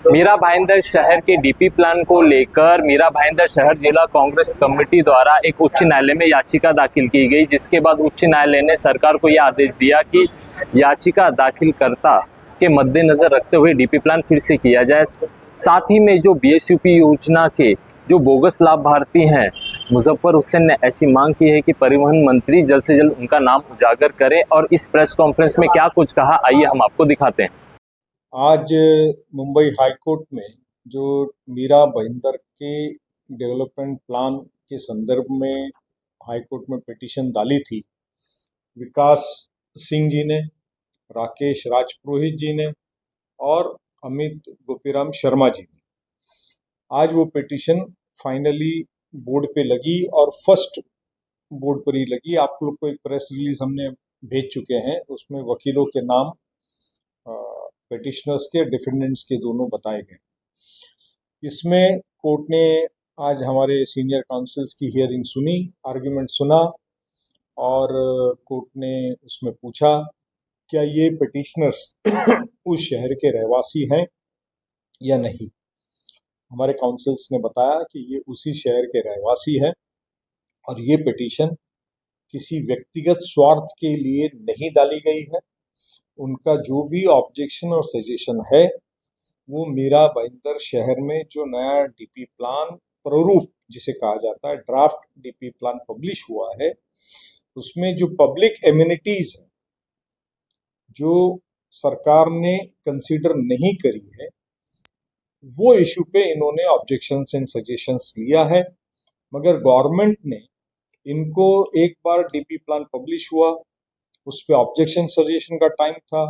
मीरा भाईंदर शहर के DP plan को लेकर मीरा भाईंदर शहर जिला कांग्रेस कमेटी द्वारा एक उच्च न्यायालय में याचिका दाखिल की गई, जिसके बाद उच्च न्यायालय ने सरकार को यह आदेश दिया कि याचिका दाखिलकर्ता के मद्देनजर रखते हुए डीपी प्लान फिर से किया जाए। साथ ही में जो बीएसयूपी योजना के जो बोगस लाभार्थी हैं मुजफ्फर हुसैन ने ऐसी मांग की है कि परिवहन मंत्री जल्द से जल्द उनका नाम उजागर करें। और इस प्रेस कॉन्फ्रेंस में क्या कुछ कहा, आइए हम आपको दिखाते हैं। आज मुंबई हाई कोर्ट में जो मीरा भाईंदर के डेवलपमेंट प्लान के संदर्भ में हाई कोर्ट में पिटीशन डाली थी, विकास सिंह जी ने, राकेश राजपुरोहित जी ने और अमित गोपीराम शर्मा जी ने, आज वो पिटीशन फाइनली बोर्ड पे लगी और फर्स्ट बोर्ड पर ही लगी। आप लोग को एक प्रेस रिलीज हमने भेज चुके हैं, उसमें वकीलों के नाम पिटिशनर्स के, डिफेंडेंट्स के दोनों बताए गए। इसमें कोर्ट ने आज हमारे सीनियर काउंसिल्स की हियरिंग सुनी, आर्ग्यूमेंट सुना और कोर्ट ने उसमें पूछा क्या ये पिटिशनर्स उस शहर के रहवासी हैं या नहीं। हमारे काउंसिल्स ने बताया कि ये उसी शहर के रहवासी हैं और ये पिटीशन किसी व्यक्तिगत स्वार्थ के लिए नहीं डाली गई है। उनका जो भी ऑब्जेक्शन और सजेशन है वो मीरा भाईंदर शहर में जो नया डीपी प्लान प्रारूप जिसे कहा जाता है, ड्राफ्ट डीपी प्लान पब्लिश हुआ है, उसमें जो पब्लिक एमिनिटीज है जो सरकार ने कंसीडर नहीं करी है, वो इशू पे इन्होंने ऑब्जेक्शंस एंड सजेशंस लिया है। मगर गवर्नमेंट ने इनको एक बार डीपी प्लान पब्लिश हुआ, उस पर ऑब्जेक्शन सजेशन का टाइम था,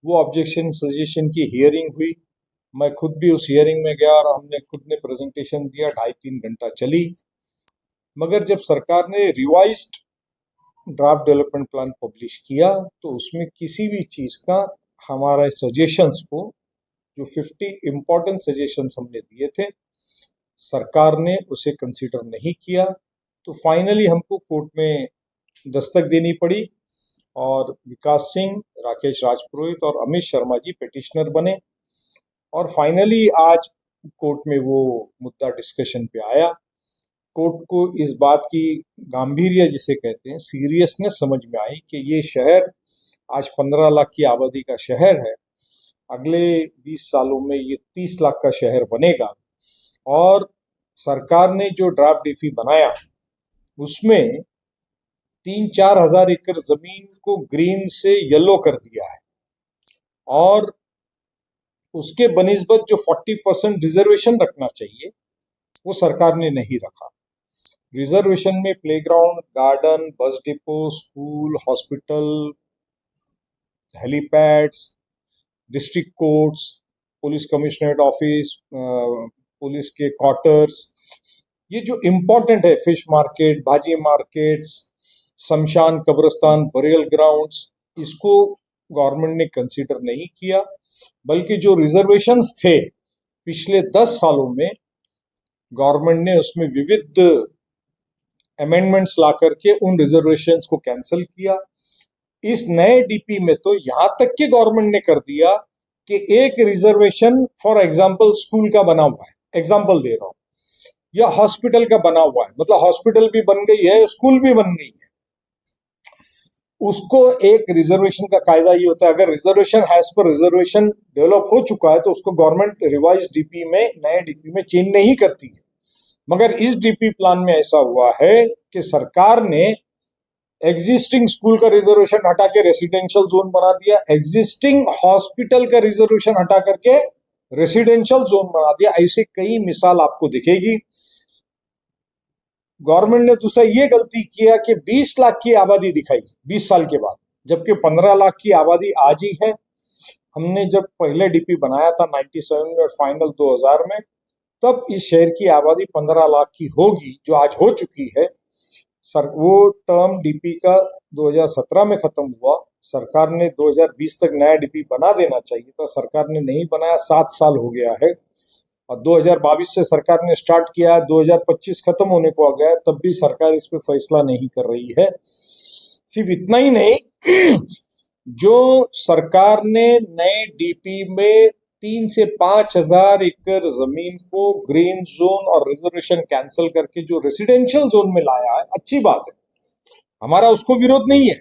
वो ऑब्जेक्शन सजेशन की हियरिंग हुई। मैं खुद भी उस हियरिंग में गया और हमने खुद ने प्रेजेंटेशन दिया, 2.5-3 घंटा चली। मगर जब सरकार ने revised draft development plan publish किया तो उसमें किसी भी चीज़ का हमारे सजेशंस को, जो 50 इम्पोर्टेंट सजेशंस हमने दिए थे, सरकार ने उसे कंसीडर नहीं किया। तो फाइनली हमको कोर्ट में दस्तक देनी पड़ी और विकास सिंह, राकेश राजपुरोहित और अमित शर्मा जी पिटिशनर बने और फाइनली आज कोर्ट में वो मुद्दा डिस्कशन पे आया। कोर्ट को इस बात की गांभीर्य जिसे कहते हैं, सीरियसनेस समझ में आई कि ये शहर आज 15 लाख की आबादी का शहर है, अगले 20 सालों में ये 30 लाख का शहर बनेगा और सरकार ने जो ड्राफ्ट डीपी बनाया उसमें 3-4 हजार एकड़ जमीन को ग्रीन से येलो कर दिया है और उसके बनिस्बत जो 40% रिजर्वेशन रखना चाहिए वो सरकार ने नहीं रखा। रिजर्वेशन में playground, garden, bus depot, school, hospital, helipads, district courts, police commissionerate office, police के क्वार्टर्स, ये जो इम्पोर्टेंट है, फिश मार्केट, भाजी मार्केट्स, शमशान, कब्रिस्तान, बरियल ग्राउंड्स, इसको गवर्नमेंट ने कंसीडर नहीं किया। बल्कि जो रिजर्वेशंस थे पिछले 10 सालों में गवर्नमेंट ने उसमें विविध अमेंडमेंट्स ला करके उन रिजर्वेशंस को कैंसिल किया। इस नए डीपी में तो यहां तक कि गवर्नमेंट ने कर दिया कि एक रिजर्वेशन फॉर एग्जाम्पल स्कूल का बना हुआ है, एग्जाम्पल दे रहा हूं, या हॉस्पिटल का बना हुआ है, मतलब हॉस्पिटल भी बन गई है, स्कूल भी बन गई है, उसको एक रिजर्वेशन का कायदा ये होता है, अगर रिजर्वेशन हैज पर रिजर्वेशन डेवलप हो चुका है तो उसको गवर्नमेंट रिवाइज डीपी में, नए डीपी में चेंज नहीं करती है। मगर इस डीपी प्लान में ऐसा हुआ है कि सरकार ने एग्जिस्टिंग स्कूल का रिजर्वेशन हटा के रेसिडेंशियल जोन बना दिया, एग्जिस्टिंग हॉस्पिटल का रिजर्वेशन हटा करके रेसिडेंशियल जोन बना दिया। ऐसे कई मिसाल आपको दिखेगी। गवर्नमेंट ने दूसरा ये गलती किया कि 20 लाख की आबादी दिखाई 20 साल के बाद, जबकि 15 लाख की आबादी आज ही है। हमने जब पहले डीपी बनाया था 97 में और फाइनल 2000 में, तब इस शहर की आबादी 15 लाख की होगी, जो आज हो चुकी है। सर वो टर्म डीपी का 2017 में खत्म हुआ, सरकार ने 2020 तक नया डीपी बना देना चाहिए था, सरकार ने नहीं बनाया, 7 साल हो गया है और 2022 से सरकार ने स्टार्ट किया है, 2025 खत्म होने को आ गया है, तब भी सरकार इस पे फैसला नहीं कर रही है। सिर्फ इतना ही नहीं, जो सरकार ने नए डीपी में 3 से 5 हजार एकड़ जमीन को ग्रीन जोन और रिजर्वेशन कैंसिल करके जो रेसिडेंशियल जोन में लाया है, अच्छी बात है, हमारा उसको विरोध नहीं है।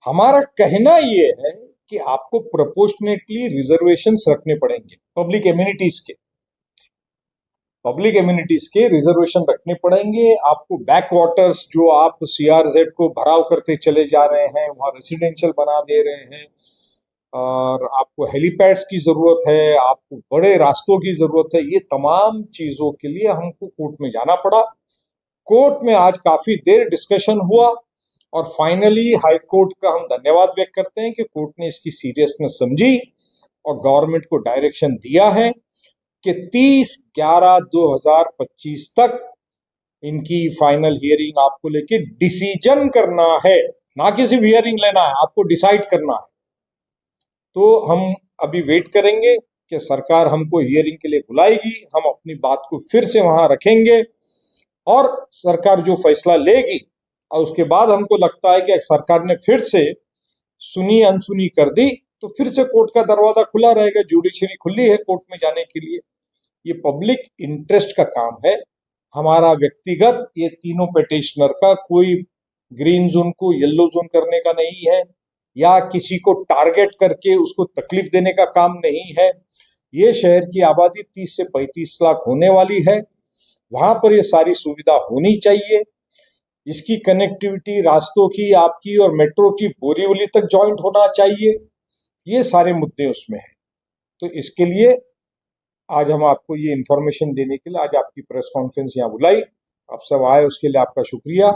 हमारा कहना यह है कि आपको प्रोपोर्शनेटली रिजर्वेशंस रखने पड़ेंगे, पब्लिक एम्यूनिटीज के रिजर्वेशन रखने पड़ेंगे। आपको बैक वाटर्स जो आप CRZ को भराव करते चले जा रहे हैं, वहां रेसिडेंशियल बना दे रहे हैं, और आपको हेलीपैड्स की जरूरत है, आपको बड़े रास्तों की जरूरत है, ये तमाम चीजों के लिए हमको कोर्ट में जाना पड़ा। कोर्ट में आज काफी देर डिस्कशन हुआ और फाइनली हाई कोर्ट का हम धन्यवाद व्यक्त करते हैं कि कोर्ट ने इसकी सीरियसनेस समझी और गवर्नमेंट को डायरेक्शन दिया है कि 30/11/2025 तक इनकी फाइनल हियरिंग आपको लेके डिसीजन करना है, ना कि सिर्फ हियरिंग लेना है, आपको डिसाइड करना है। तो हम अभी वेट करेंगे कि सरकार हमको हियरिंग के लिए बुलाएगी, हम अपनी बात को फिर से वहां रखेंगे और सरकार जो फैसला लेगी, और उसके बाद हमको लगता है कि सरकार ने फिर से सुनी अनसुनी कर दी तो फिर से कोर्ट का दरवाजा खुला रहेगा, जुडिशरी खुली है कोर्ट में जाने के लिए। ये पब्लिक इंटरेस्ट का काम है, हमारा व्यक्तिगत ये तीनों पिटिशनर का कोई ग्रीन जोन को येलो जोन करने का नहीं है या किसी को टारगेट करके उसको तकलीफ देने का काम नहीं है। ये शहर की आबादी 30 से 35 लाख होने वाली है, वहां पर ये सारी सुविधा होनी चाहिए। इसकी कनेक्टिविटी रास्तों की, आपकी और मेट्रो की बोरीवली तक जॉइंट होना चाहिए। ये सारे मुद्दे उसमें हैं। तो इसके लिए आज हम आपको ये इंफॉर्मेशन देने के लिए आज आपकी प्रेस कॉन्फ्रेंस यहाँ बुलाई, आप सब आए, उसके लिए आपका शुक्रिया।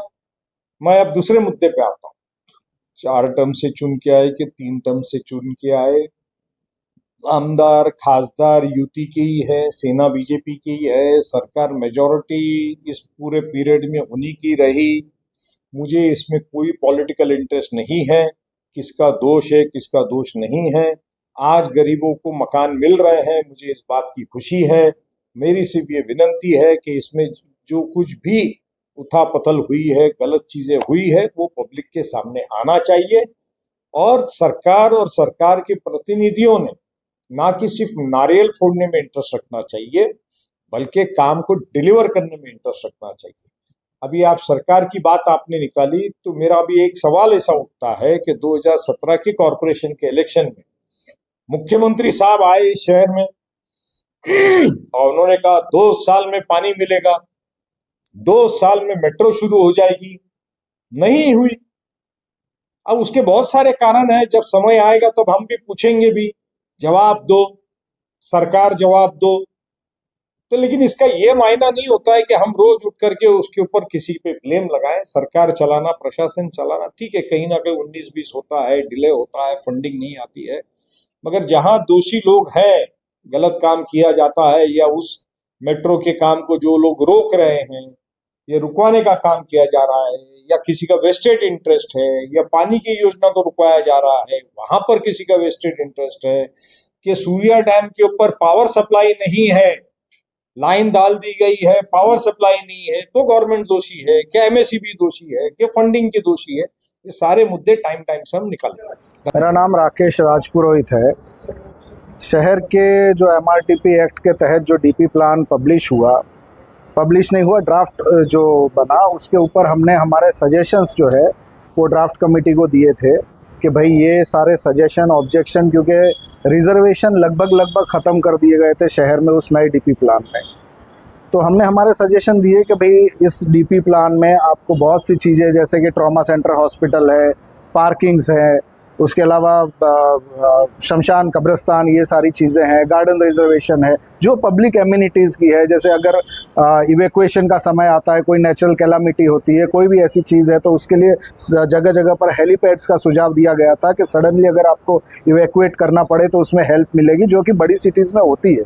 मैं अब दूसरे मुद्दे पे आता हूँ। 4 टर्म से चुन के आए कि 3 टर्म से चुन के आए, आमदार खासदार यूटी की ही है, सेना बीजेपी की ही है, सरकार मेजॉरिटी इस पूरे पीरियड में उन्हीं की रही। मुझे इसमें कोई पॉलिटिकल इंटरेस्ट नहीं है, किसका दोष है किसका दोष नहीं है। आज गरीबों को मकान मिल रहे हैं, मुझे इस बात की खुशी है। मेरी सिर्फ ये विनंती है कि इसमें जो कुछ भी उथापथल हुई है, गलत चीजें हुई है, वो पब्लिक के सामने आना चाहिए और सरकार के प्रतिनिधियों ने ना कि सिर्फ नारियल फोड़ने में इंटरेस्ट रखना चाहिए, बल्कि काम को डिलीवर करने में इंटरेस्ट रखना चाहिए। अभी आप सरकार की बात आपने निकाली, तो मेरा अभी एक सवाल ऐसा उठता है कि 2017 के कॉरपोरेशन के इलेक्शन में मुख्यमंत्री साहब आए इस शहर में और उन्होंने कहा 2 साल में पानी मिलेगा, 2 साल में मेट्रो शुरू हो जाएगी, नहीं हुई। अब उसके बहुत सारे कारण हैं, जब समय आएगा तब हम भी पूछेंगे भी, जवाब दो, सरकार जवाब दो। तो लेकिन इसका ये मायना नहीं होता है कि हम रोज उठ करके उसके ऊपर किसी पे ब्लेम लगाएं। सरकार चलाना, प्रशासन चलाना, ठीक है, कहीं ना कहीं 19-20 होता है, डिले होता है, फंडिंग नहीं आती है, मगर जहां दोषी लोग हैं, गलत काम किया जाता है या उस मेट्रो के काम को जो लोग रोक रहे हैं या रुकवाने का काम किया जा रहा है, या किसी का वेस्टेड इंटरेस्ट है, या पानी की योजना को रुकवाया जा रहा है, वहां पर किसी का वेस्टेड इंटरेस्ट है, कि सूर्या डैम के ऊपर पावर सप्लाई नहीं है, लाइन डाल दी गई है, पावर सप्लाई नहीं है, तो गवर्नमेंट दोषी है, क्या MSEB दोषी है, क्या फंडिंग के दोषी है। ये सारे मुद्दे टाइम से हम निकालते हैं। मेरा नाम राकेश राजपुरोहित है। शहर के जो MRTP एक्ट के तहत जो DP प्लान पब्लिश नहीं हुआ, ड्राफ्ट जो बना, उसके ऊपर हमने हमारे सजेशंस जो है वो ड्राफ्ट कमेटी को दिए थे कि भाई ये सारे सजेशन, ऑब्जेक्शन, क्योंकि रिजर्वेशन लगभग ख़त्म कर दिए गए थे शहर में उस नए DP प्लान में, तो हमने हमारे सजेशन दिए कि भाई इस DP प्लान में आपको बहुत सी चीज़ें, जैसे कि ट्रॉमा सेंटर हॉस्पिटल है, पार्किंग्स है, उसके अलावा शमशान कब्रिस्तान, ये सारी चीज़ें हैं, गार्डन रिजर्वेशन है, जो पब्लिक एमिनिटीज़ की है। जैसे अगर इवैक्यूएशन का समय आता है, कोई नेचुरल कैलामिटी होती है, कोई भी ऐसी चीज़ है, तो उसके लिए जगह जगह पर हेलीपैड्स का सुझाव दिया गया था कि सडनली अगर आपको इवैक्यूएट करना पड़े तो उसमें हेल्प मिलेगी, जो कि बड़ी सिटीज़ में होती है।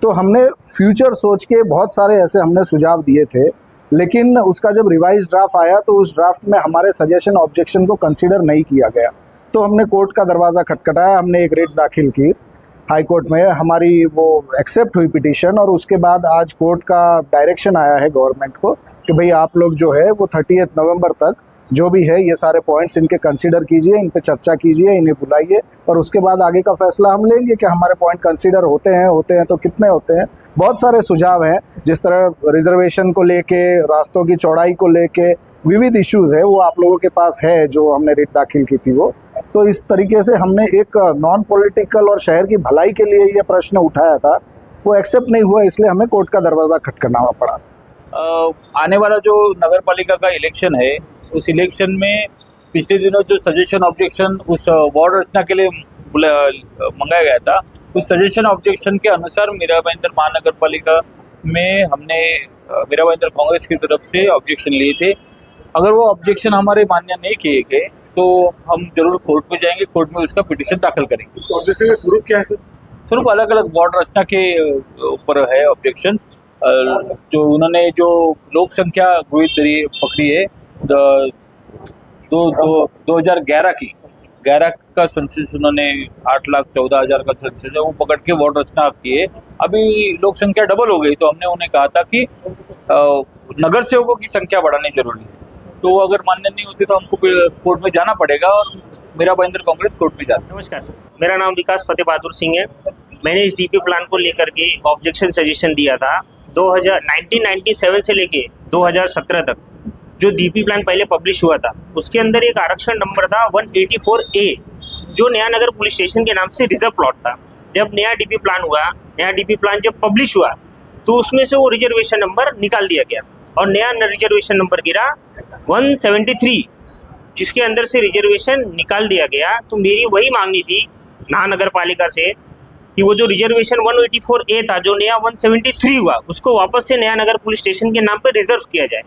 तो हमने फ्यूचर सोच के बहुत सारे ऐसे हमने सुझाव दिए थे, लेकिन उसका जब रिवाइज ड्राफ्ट आया तो उस ड्राफ्ट में हमारे सजेशन, ऑब्जेक्शन को कंसीडर नहीं किया गया। तो हमने कोर्ट का दरवाज़ा खटखटाया, हमने एक रिट दाखिल की हाई कोर्ट में, हमारी वो एक्सेप्ट हुई पिटीशन, और उसके बाद आज कोर्ट का डायरेक्शन आया है गवर्नमेंट को कि भाई आप लोग जो है वो 30 नवंबर तक जो भी है ये सारे पॉइंट्स इनके कंसीडर कीजिए, इन पे चर्चा कीजिए, इन्हें बुलाइए और उसके बाद आगे का फैसला हम लेंगे कि हमारे पॉइंट कंसीडर होते हैं तो कितने होते हैं। बहुत सारे सुझाव हैं, जिस तरह रिजर्वेशन को लेके, रास्तों की चौड़ाई को लेके विविध इश्यूज़ है, वो आप लोगों के पास है जो हमने रिट दाखिल की थी वो। तो इस तरीके से हमने एक नॉन पॉलिटिकल और शहर की भलाई के लिए ये प्रश्न उठाया था, वो एक्सेप्ट नहीं हुआ, इसलिए हमें कोर्ट का दरवाज़ा खटखटाना पड़ा। आने वाला जो नगर पालिका का इलेक्शन है, उस इलेक्शन में पिछले दिनों जो सजेशन ऑब्जेक्शन उस वार्ड रचना के लिए मंगाया गया था, उस सजेशन ऑब्जेक्शन के अनुसार मीरा भाईंदर महानगर पालिका में हमने मीरा भाईंदर कांग्रेस की तरफ से ऑब्जेक्शन लिए थे। अगर वो ऑब्जेक्शन हमारे मान्य नहीं किए गए तो हम जरूर कोर्ट में जाएंगे, कोर्ट में उसका पिटीशन दाखिल करेंगे। ऑब्जेक्शन का स्वरूप क्या है सर? स्वरूप अलग अलग वार्ड रचना के ऊपर है ऑब्जेक्शन। जो उन्होंने जो लोक संख्या पकड़ी है 2011 की 11 का सेंसस, उन्होंने 8,14,000 का सेंसस है वो पकड़ के वार्ड रचना की है। अभी लोक संख्या डबल हो गई तो हमने उन्हें कहा था कि नगर सेवकों की संख्या बढ़ानी जरूरी है। तो अगर मान्य नहीं होती तो हमको कोर्ट में जाना पड़ेगा और मीरा भाईंदर कांग्रेस कोर्ट में जाती है। नमस्कार, मेरा नाम विकास फतेह बहादुर सिंह है। मैंने इस डीपी प्लान को लेकर के ऑब्जेक्शन सजेशन दिया था 1997 से लेके 2017 तक। जो डीपी प्लान पहले पब्लिश हुआ था उसके अंदर एक आरक्षण नंबर था 184A, जो नया नगर पुलिस स्टेशन के नाम से रिजर्व प्लॉट था। जब नया डीपी प्लान हुआ, नया डीपी प्लान जब पब्लिश हुआ तो उसमें से वो रिजर्वेशन नंबर निकाल दिया गया और नया रिजर्वेशन नंबर गिरा 173, जिसके अंदर से रिजर्वेशन निकाल दिया गया। तो मेरी वही मांगनी थी महानगर पालिका से कि वो जो रिजर्वेशन 184A था, जो नया 173 हुआ, उसको वापस से नया नगर पुलिस स्टेशन के नाम पर रिजर्व किया जाए।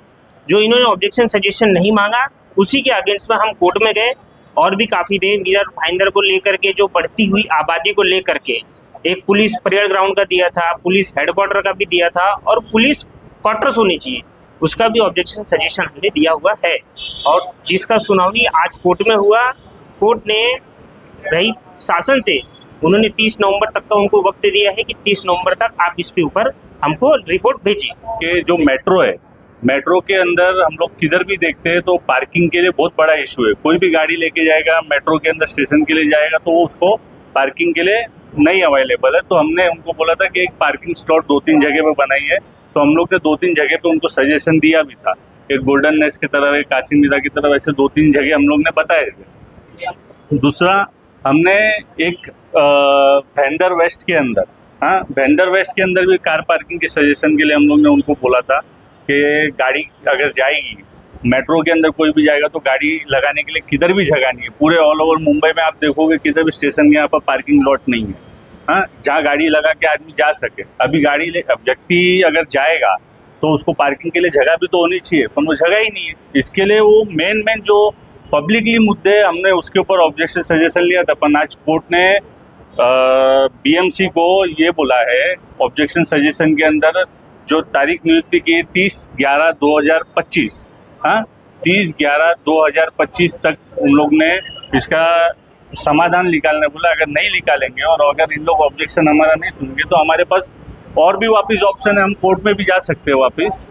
जो इन्होंने ऑब्जेक्शन सजेशन नहीं मांगा उसी के अगेंस्ट में हम कोर्ट में गए और भी काफ़ी थे। मीरा भाईंदर को लेकर के, जो बढ़ती हुई आबादी को लेकर के, एक पुलिस परेड ग्राउंड का दिया था, पुलिस हेडक्वार्टर का भी दिया था और पुलिस क्वार्टर्स होनी चाहिए, उसका भी ऑब्जेक्शन सजेशन हमने दिया हुआ है। और जिसका सुनावनी आज कोर्ट में हुआ, कोर्ट ने रही शासन से, उन्होंने 30 नवंबर तक का उनको वक्त दिया है कि 30 नवंबर तक आप इसके ऊपर हमको रिपोर्ट भेजिए। कि जो मेट्रो है, मेट्रो के अंदर हम लोग किधर भी देखते हैं तो पार्किंग के लिए बहुत बड़ा इशू है। कोई भी गाड़ी लेके जाएगा मेट्रो के अंदर स्टेशन के लिए जाएगा तो वो उसको पार्किंग के लिए नहीं अवेलेबल है। तो हमने उनको बोला था कि एक पार्किंग स्लॉट 2-3 जगह पे बनाई है। तो हम लोग ने 2-3 जगह पे उनको सजेशन दिया भी था, एक गोल्डन नेस्ट की तरफ, एक काशीमीरा की तरफ, ऐसे 2-3 जगह हम लोग ने बताए थे। दूसरा, हमने एक भेंदर वेस्ट के अंदर, भेंदर वेस्ट के अंदर भी कार पार्किंग के सजेशन के लिए हम लोग ने उनको बोला था कि गाड़ी अगर जाएगी मेट्रो के अंदर, कोई भी जाएगा तो गाड़ी लगाने के लिए किधर भी जगह नहीं है। पूरे ऑल ओवर मुंबई में आप देखोगे किधर भी स्टेशन के यहाँ पर पार्किंग लॉट नहीं है, जहाँ गाड़ी लगा के आदमी जा सके। अभी व्यक्ति अगर जाएगा तो उसको पार्किंग के लिए जगह भी तो होनी चाहिए, पर वो जगह ही नहीं है। इसके लिए वो मेन जो पब्लिकली मुद्दे, हमने उसके ऊपर ऑब्जेक्शन सजेशन लिया था। पर आज कोर्ट ने BMC को ये बोला है ऑब्जेक्शन सजेशन के अंदर, जो तारीख नियुक्ति की 30/11/2025, 30/11/2025 तक उन लोग ने इसका समाधान निकालने बोला। अगर नहीं निकालेंगे और अगर इन लोग ऑब्जेक्शन हमारा नहीं सुनेंगे तो हमारे पास और भी वापस ऑप्शन है, हम कोर्ट में भी जा सकते हैं वापस।